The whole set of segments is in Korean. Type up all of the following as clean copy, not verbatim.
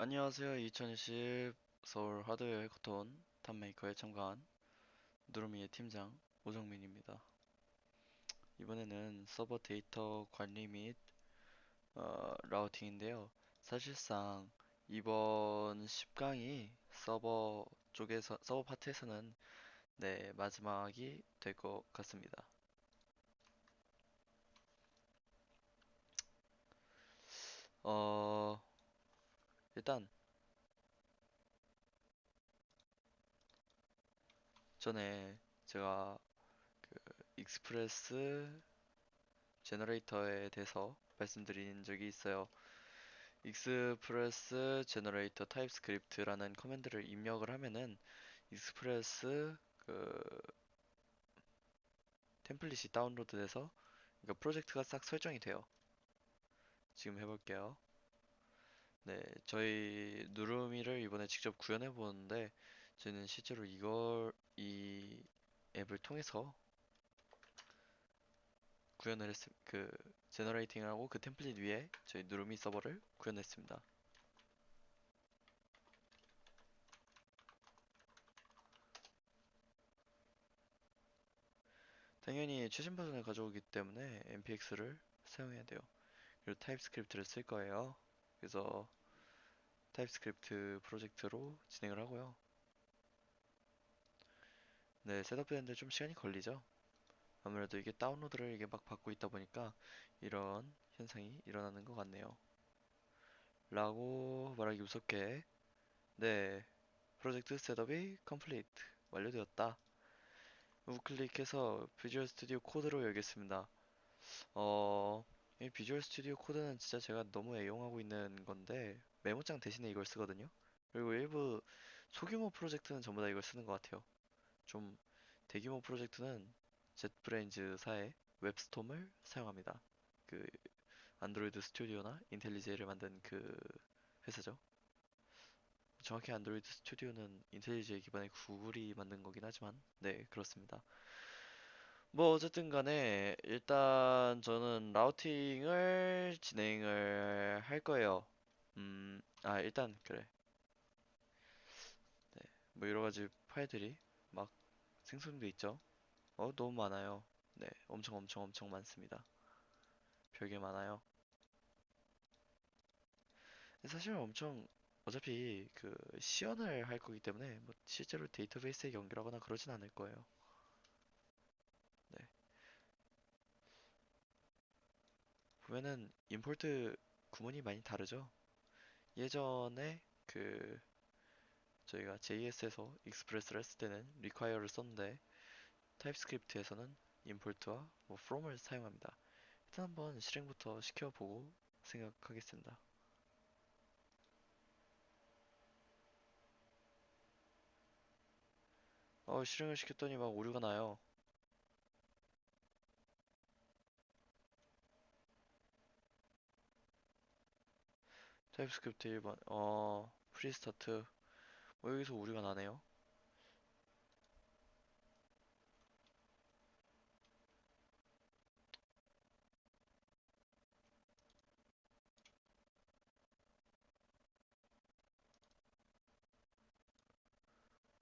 안녕하세요. 2020 서울 하드웨어 해커톤 탑메이커에 참가한 누르미의 팀장 오정민입니다. 이번에는 서버 데이터 관리 및 라우팅인데요. 사실상 이번 10강이 서버 파트에서는 마지막이 될 것 같습니다. 어, 일단 전에 제가 그 익스프레스 제너레이터에 대해서 말씀드린 적이 있어요. 익스프레스 제너레이터 타입스크립트라는 커맨드를 입력을 하면은 익스프레스 템플릿이 다운로드돼서 그러니까 프로젝트가 싹 설정이 돼요. 지금 해볼게요. 네, 저희 누르미를 이번에 직접 구현해 보는데 저희는 실제로 이 앱을 통해서 구현을 제너레이팅하고 그 템플릿 위에 저희 누르미 서버를 구현했습니다. 당연히 최신 버전을 가져오기 때문에 npx를 사용해야 돼요. 그리고 타입스크립트를 쓸 거예요. 그래서 타입스크립트 프로젝트로 진행을 하고요. 네, 셋업되는데 좀 시간이 걸리죠. 아무래도 이게 다운로드를 이게 막 받고 있다 보니까 이런 현상이 일어나는 것 같네요. 라고 말하기 무섭게 네, 프로젝트 셋업이 컴플리트 완료되었다. 우클릭해서 비주얼 스튜디오 코드로 열겠습니다. 이 비주얼 스튜디오 코드는 진짜 제가 너무 애용하고 있는 건데 메모장 대신에 이걸 쓰거든요. 그리고 일부 소규모 프로젝트는 전부 다 이걸 쓰는 것 같아요. 좀 대규모 프로젝트는 젯브레인즈사의 웹스톰을 사용합니다. 그 안드로이드 스튜디오나 인텔리제이를 만든 그 회사죠. 정확히 안드로이드 스튜디오는 인텔리제이 기반의 구글이 만든 거긴 하지만 네, 그렇습니다. 뭐 어쨌든 간에 일단 저는 라우팅을 진행을 할 거예요. 일단 그래. 네, 뭐 여러 가지 파일들이 막 생성돼 있죠. 너무 많아요. 네, 엄청 엄청 엄청 많습니다. 별게 많아요. 사실 엄청 어차피 그 시연을 할 거기 때문에 뭐 실제로 데이터베이스에 연결하거나 그러진 않을 거예요. 네, 보면은 임포트 구문이 많이 다르죠. 예전에 그 저희가 JS에서 익스프레스를 했을 때는 require를 썼는데 타입스크립트에서는 import와 뭐 from을 사용합니다. 일단 한번 실행부터 시켜보고 생각하겠습니다. 실행을 시켰더니 막 오류가 나요. 타입스크립트 1번, 프리스타트. 여기서 오류가 나네요.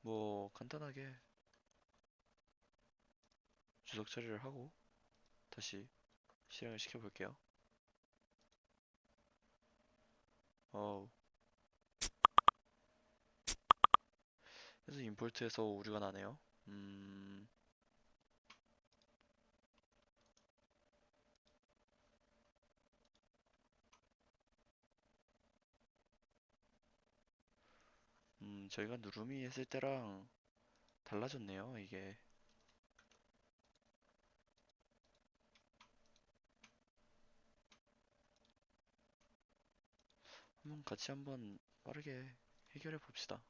뭐 간단하게 주석 처리를 하고 다시 실행을 시켜볼게요. 어, 그래서 임포트에서 오류가 나네요. 음, 저희가 누르미 했을 때랑 달라졌네요, 이게. 한번 같이 한번 빠르게 해결해 봅시다.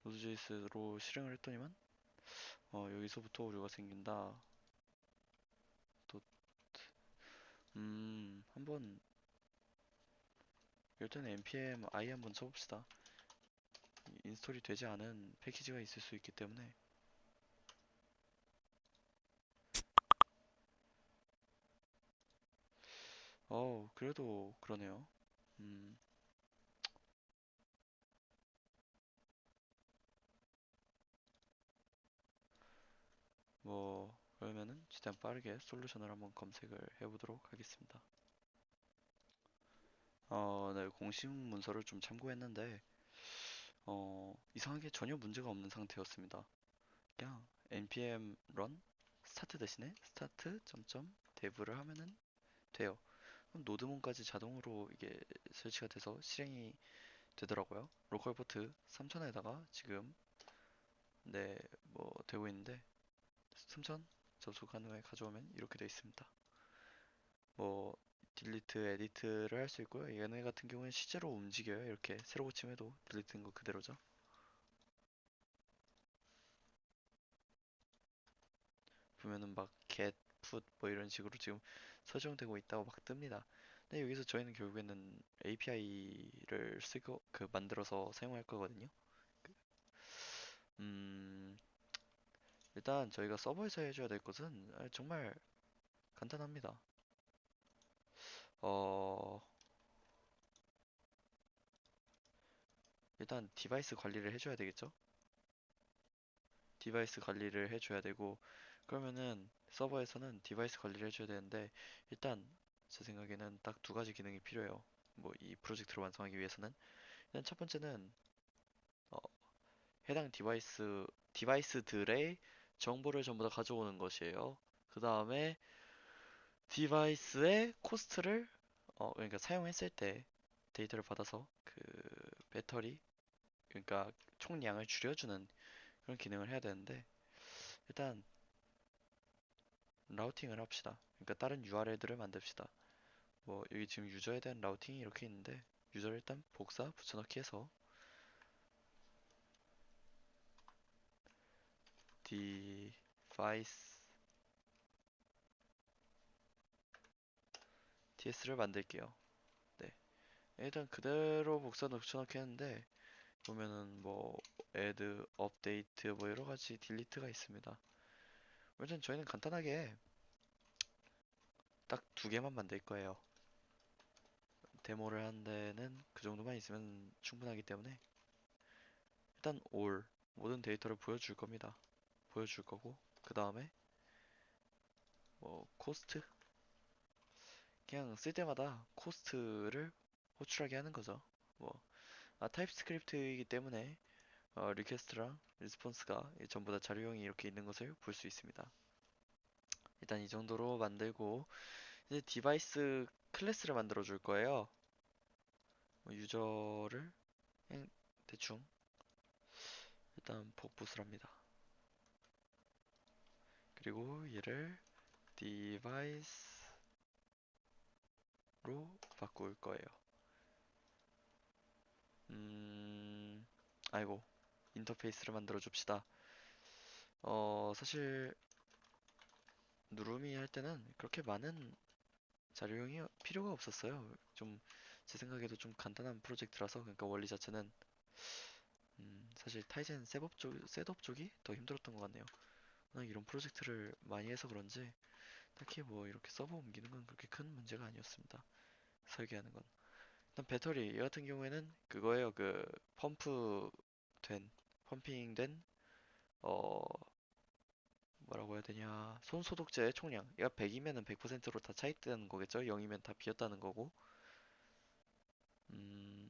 노드.js로 실행을 했더니만 여기서부터 오류가 생긴다. 또 한번 일단 npm i 한번 쳐봅시다. 인스톨이 되지 않은 패키지가 있을 수 있기 때문에 그래도 그러네요. 음, 그러면은 최대한 빠르게 솔루션을 한번 검색을 해보도록 하겠습니다. 네, 공식 문서를 좀 참고했는데 이상하게 전혀 문제가 없는 상태였습니다. 그냥 npm run 스타트 대신에 스타트 점점 dev를 하면은 돼요. 그럼 노드문까지 자동으로 이게 설치가 돼서 실행이 되더라고요. 로컬 포트 3000에다가 지금 네, 되고 있는데 3000 접속 가능하게 가져오면 이렇게 되어 있습니다. 뭐 딜리트, 에디트를 할 수 있고요. 얘네 같은 경우는 실제로 움직여요. 이렇게 새로 고침해도 딜리트된 거 그대로죠. 보면은 막 get, put 뭐 이런 식으로 지금 설정되고 있다고 막 뜹니다. 근데 여기서 저희는 결국에는 API를 쓰고 만들어서 사용할 거거든요. 음, 일단 저희가 서버에서 해줘야 될 것은 정말 간단합니다. 어, 일단 디바이스 관리를 해줘야 되겠죠? 디바이스 관리를 해줘야 되고, 그러면은 서버에서는 디바이스 관리를 해줘야 되는데, 일단 제 생각에는 딱 두 가지 기능이 필요해요. 뭐 이 프로젝트를 완성하기 위해서는. 일단 첫 번째는 어, 해당 디바이스들의 정보를 전부 다 가져오는 것이에요. 그 다음에 디바이스의 코스트를 그러니까 사용했을 때 데이터를 받아서 그 배터리 그러니까 총량을 줄여주는 그런 기능을 해야 되는데 일단 라우팅을 합시다. 그러니까 다른 URL들을 만듭시다. 뭐 여기 지금 유저에 대한 라우팅이 이렇게 있는데 유저를 일단 복사 붙여넣기 해서 device ts를 만들게요. 네. 일단 그대로 복사 붙여넣기 했는데 보면은 뭐 add, update 뭐 여러 가지 딜리트가 있습니다. 일단 저희는 간단하게 딱 두 개만 만들 거예요. 데모를 한 데는 그 정도만 있으면 충분하기 때문에 일단 all 모든 데이터를 보여줄 겁니다. 보여줄 거고 그 다음에 뭐 코스트 그냥 쓸 때마다 코스트를 호출하게 하는 거죠. 뭐 타입스크립트이기 때문에 리퀘스트랑 리스폰스가 전부 다 자료형이 이렇게 있는 것을 볼 수 있습니다. 일단 이 정도로 만들고 이제 디바이스 클래스를 만들어 줄 거예요. 뭐 유저를 그냥 대충 일단 복붙을 합니다. 그리고 얘를 디바이스로 바꿀 거예요. 음, 아이고 인터페이스를 만들어 줍시다. 사실 누르미 할 때는 그렇게 많은 자료형이 필요가 없었어요. 좀 제 생각에도 좀 간단한 프로젝트라서 그러니까 원리 자체는 사실 타이젠 셋업 쪽이 더 힘들었던 것 같네요. 워낙 이런 프로젝트를 많이 해서 그런지 딱히 뭐 이렇게 서버 옮기는 건 그렇게 큰 문제가 아니었습니다. 설계하는 건. 일단 배터리 얘 같은 경우에는 그거예요. 그 펌프 된 펌핑된 어 뭐라고 해야 되냐 손 소독제의 총량 얘가 100이면은 100%로 다 차 있다는 거겠죠? 0이면 다 비었다는 거고 음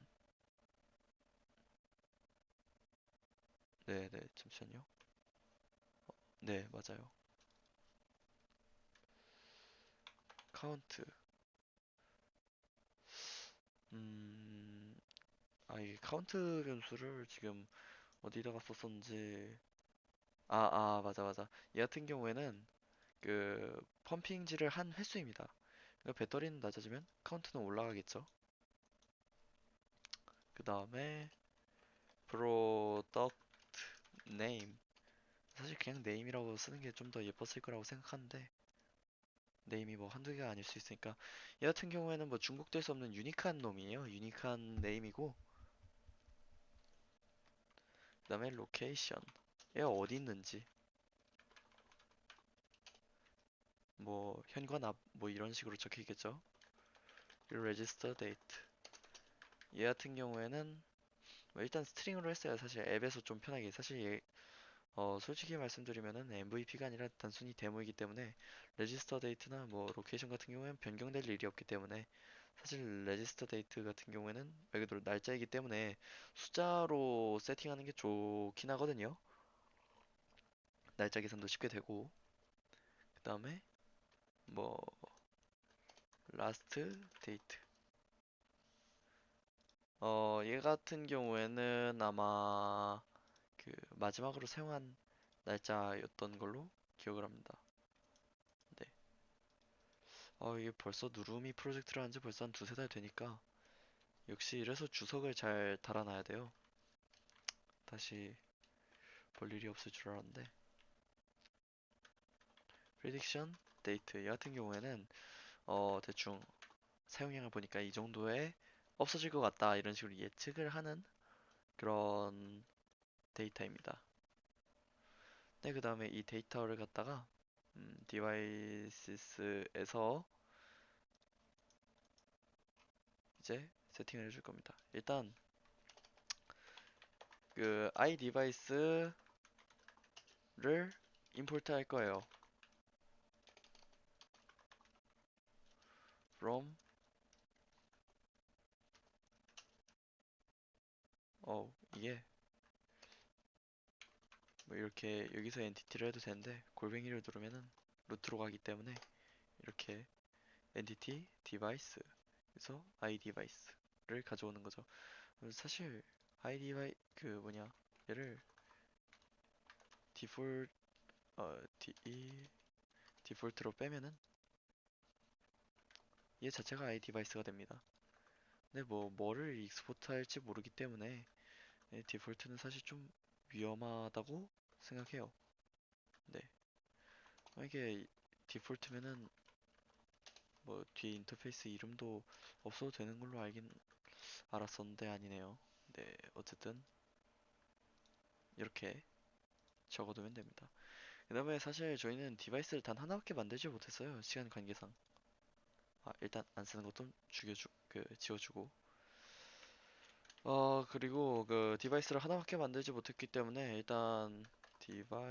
네네 잠시만요. 네 맞아요. 카운트 음 이 카운트 변수를 지금 어디다가 썼었는지 맞아 맞아 얘 같은 경우에는 그 펌핑질을 한 횟수입니다. 그러니까 배터리는 낮아지면 카운트는 올라가겠죠. 그 다음에 product name 사실 그냥 name이라고 쓰는 게 좀 더 예뻤을 거라고 생각하는데 name이 뭐 한두 개가 아닐 수 있으니까 얘 같은 경우에는 뭐 중복될 수 없는 유니크한 놈이에요. 유니크한 name이고 그 다음에 location 얘가 어디 있는지 뭐 현관 앞 뭐 이런 식으로 적혀 있겠죠. 그리고 register date 얘 같은 경우에는 뭐 일단 스트링으로 했어요. 사실 앱에서 좀 편하게 사실 얘 솔직히 말씀드리면은 MVP가 아니라 단순히 데모이기 때문에 레지스터 데이트나 뭐 로케이션 같은 경우에는 변경될 일이 없기 때문에 사실 레지스터 데이트 같은 경우에는 말 그대로 날짜이기 때문에 숫자로 세팅하는 게 좋긴 하거든요. 날짜 계산도 쉽게 되고 그 다음에 뭐 라스트 데이트 얘 같은 경우에는 아마 그 마지막으로 사용한 날짜였던 걸로 기억을 합니다. 네. 이게 벌써 누르미 프로젝트를 한지 벌써 한 두세 달 되니까 역시 이래서 주석을 잘 달아놔야 돼요. 다시 볼 일이 없을 줄 알았는데. 프리딕션 데이트 얘 같은 경우에는 대충 사용량을 보니까 이 정도에 없어질 것 같다 이런 식으로 예측을 하는 그런 데이터입니다. 네, 그 다음에 이 데이터를 갖다가 디바이스에서 이제 세팅을 해줄 겁니다. 일단 그 iDevice를 임포트 할 거예요. from 이게 뭐 이렇게 여기서 엔티티를 해도 되는데 골뱅이를 누르면은 루트로 가기 때문에 이렇게 엔티티 디바이스 그래서 iDevice를 가져오는 거죠. 사실 iDevice 그 뭐냐 얘를 디폴 디폴트로 빼면은 얘 자체가 iDevice가 됩니다. 근데 뭐를 익스포트 할지 모르기 때문에 디폴트는 사실 좀 위험하다고 생각해요. 네. 이게 디폴트면은 뭐 뒤에 인터페이스 이름도 없어도 되는 걸로 알았었는데 아니네요. 네, 어쨌든 이렇게 적어두면 됩니다. 그 다음에 사실 저희는 디바이스를 단 하나밖에 만들지 못했어요. 시간 관계상. 일단 안 쓰는 것도 지워주고. 그리고 그 디바이스를 하나밖에 만들지 못했기 때문에 일단 디바이스에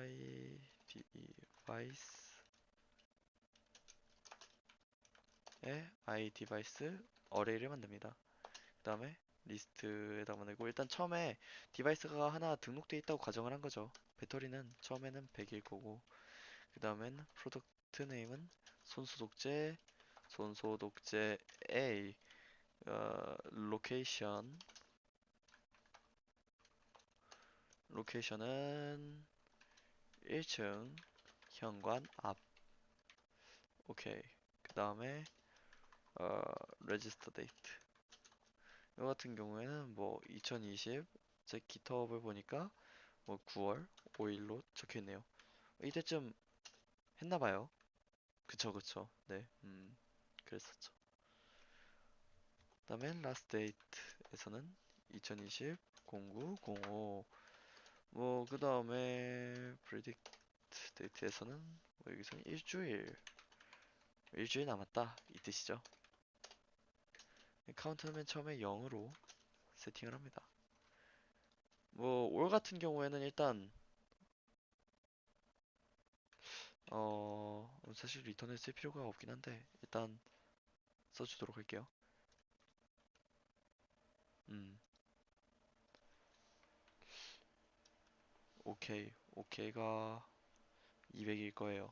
iDevice 어레이를 만듭니다. 그 다음에 리스트에다 보내고 일단 처음에 디바이스가 하나 등록돼 있다고 가정을 한 거죠. 배터리는 처음에는 100일 거고 그 다음엔 프로덕트 네임은 손소독제 손소독제 A 로케이션은 1층 현관 앞. 오케이. 그 다음에 레지스터 데이트 이 같은 경우에는 뭐 2020, 제 GitHub을 보니까 뭐 9월 5일로 적혀 있네요. 이때쯤 했나봐요. 그쵸, 그쵸. 네, 그랬었죠. 그다음에 last date에서는 2020 0905. 그 다음에 predict date에서는 여기서는 일주일 남았다 이 뜻이죠. 카운트는 맨 처음에 0으로 세팅을 합니다. 올 같은 경우에는 일단 사실 리턴을 쓸 필요가 없긴 한데 일단 써주도록 할게요. 음, 오케이가 200일 거예요.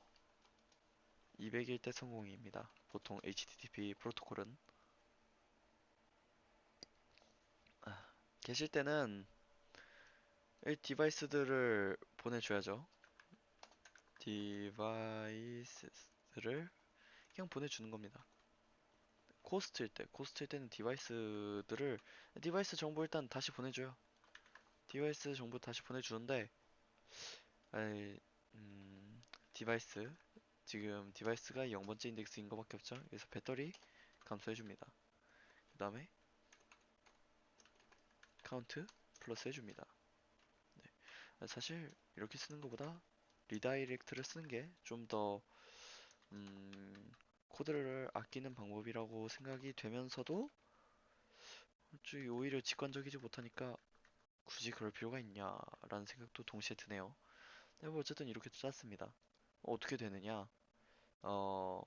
200일 때 성공입니다. 보통 HTTP 프로토콜은 계실 때는 이 디바이스들을 보내줘야죠. 디바이스를 그냥 보내주는 겁니다. 코스트일 때는 디바이스 정보 일단 다시 보내줘요. 디바이스 정보 다시 보내주는데, 아이, 음, 디바이스 지금 디바이스가 0번째 인덱스인 것밖에 없죠. 그래서 배터리 감소해줍니다. 그 다음에 카운트 플러스 해줍니다. 사실 이렇게 쓰는 것보다 리다이렉트를 쓰는 게 좀 더 코드를 아끼는 방법이라고 생각이 되면서도 오히려 직관적이지 못하니까 굳이 그럴 필요가 있냐라는 생각도 동시에 드네요. 네, 뭐 어쨌든 이렇게 짰습니다. 어떻게 되느냐? 어,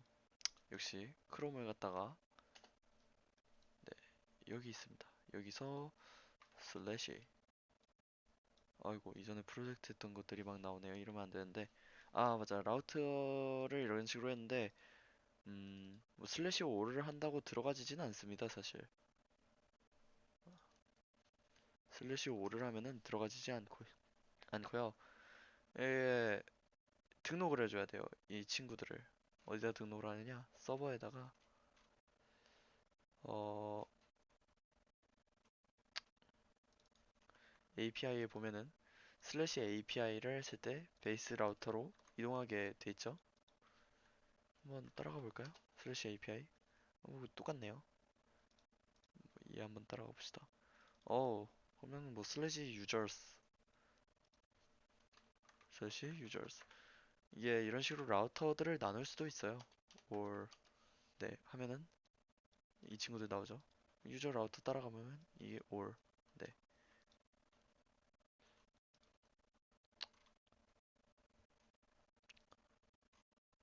역시 크롬을 갖다가 네, 여기 있습니다. 여기서 슬래시 아이고 이전에 프로젝트 했던 것들이 막 나오네요. 이러면 안 되는데 아 맞아 라우터를 이런 식으로 했는데 뭐 슬래시 5를 한다고 들어가지진 않습니다 사실. 슬래시 5를 하면은 들어가지지 않고요. 에 등록을 해줘야 돼요. 이 친구들을 어디다 등록을 하느냐? 서버에다가 어 API에 보면은 슬래시 API를 했을 때 베이스 라우터로 이동하게 돼 있죠. 한번 따라가 볼까요? 슬래시 API 똑같네요. 이 한번 따라가 봅시다. 그러면 뭐 슬래시 유저스 이게 이런 식으로 라우터들을 나눌 수도 있어요. or 네 하면은 이 친구들 나오죠. 유저 라우터 따라가면 이게 or 네.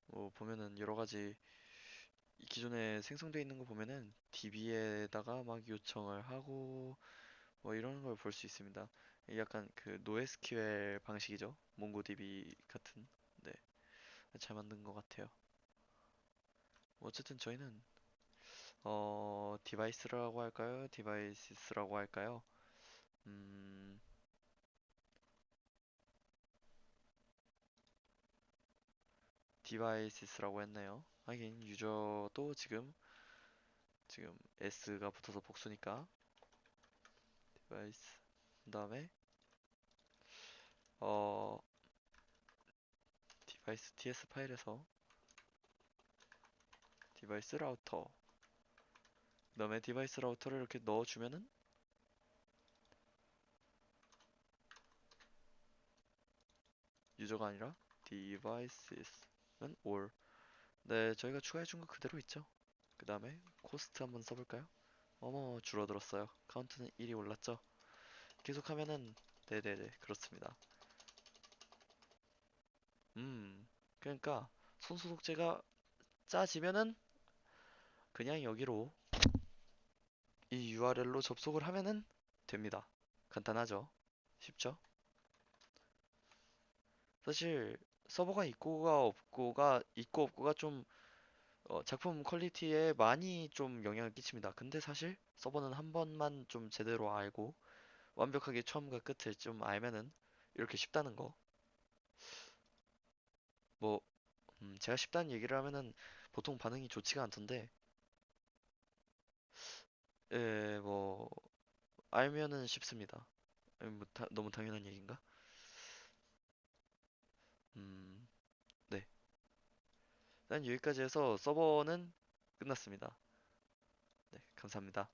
뭐 보면은 여러 가지 기존에 생성되어 있는 거 보면은 DB에다가 막 요청을 하고 뭐 이런 걸 볼 수 있습니다. 이게 약간 그 NoSQL 방식이죠. 몽고DB 같은. 네, 잘 만든 것 같아요. 뭐 어쨌든 저희는 디바이스라고 할까요? 디바이스라고 할까요? 음, 디바이스라고 했나요? 하긴 유저도 지금 S가 붙어서 복수니까 디바이스. 그다음에 어 디바이스 TS 파일에서 디바이스 라우터. 그다음에 디바이스 라우터를 이렇게 넣어주면은 유저가 아니라 devices.은 all. 네, 저희가 추가해준 거 그대로 있죠. 그 다음에 코스트 한번 써볼까요? 어머, 줄어들었어요. 카운트는 1이 올랐죠. 계속하면은 네네네, 그렇습니다. 그러니까 손수 독재가 짜지면은 그냥 여기로 이 URL로 접속을 하면은 됩니다. 간단하죠? 쉽죠? 사실 서버가 있고 없고가 좀 작품 퀄리티에 많이 좀 영향을 끼칩니다. 근데 사실 서버는 한 번만 좀 제대로 알고 완벽하게 처음과 끝을 좀 알면은 이렇게 쉽다는 거. 뭐 제가 쉽다는 얘기를 하면은 보통 반응이 좋지가 않던데 뭐 알면은 쉽습니다. 뭐 너무 당연한 얘기인가? 음, 네. 일단 여기까지 해서 서버는 끝났습니다. 네, 감사합니다.